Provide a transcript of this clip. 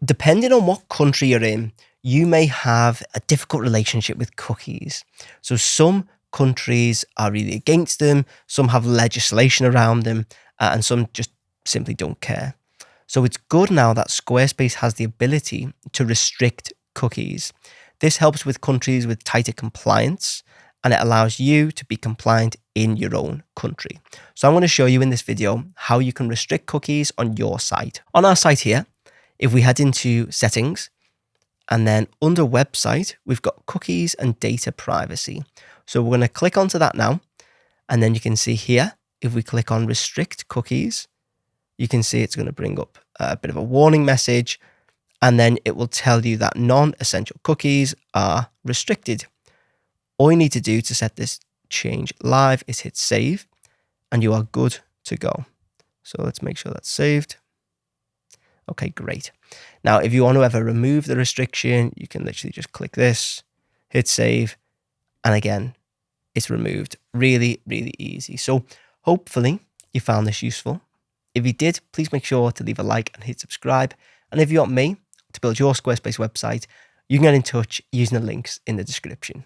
Depending on what country you're in, you may have a difficult relationship with cookies. So some countries are really against them, some have legislation around them, and some just simply don't care. So it's good now that Squarespace has the ability to restrict cookies. This helps with countries with tighter compliance, and it allows you to be compliant in your own country. So I'm going to show you in this video how you can restrict cookies on your site. On our site here, if we head into settings and then under website, we've got cookies and data privacy. So we're going to click onto that now. And then you can see here, if we click on restrict cookies, you can see it's going to bring up a bit of a warning message. And then it will tell you that non-essential cookies are restricted. All you need to do to set this change live is hit save and you are good to go. So let's make sure that's saved. Okay, great. Now, if you want to ever remove the restriction, you can literally just click this, hit save, and again, it's removed. Really, really easy. So hopefully you found this useful. If you did, please make sure to leave a like and hit subscribe. And if you want me to build your Squarespace website, you can get in touch using the links in the description.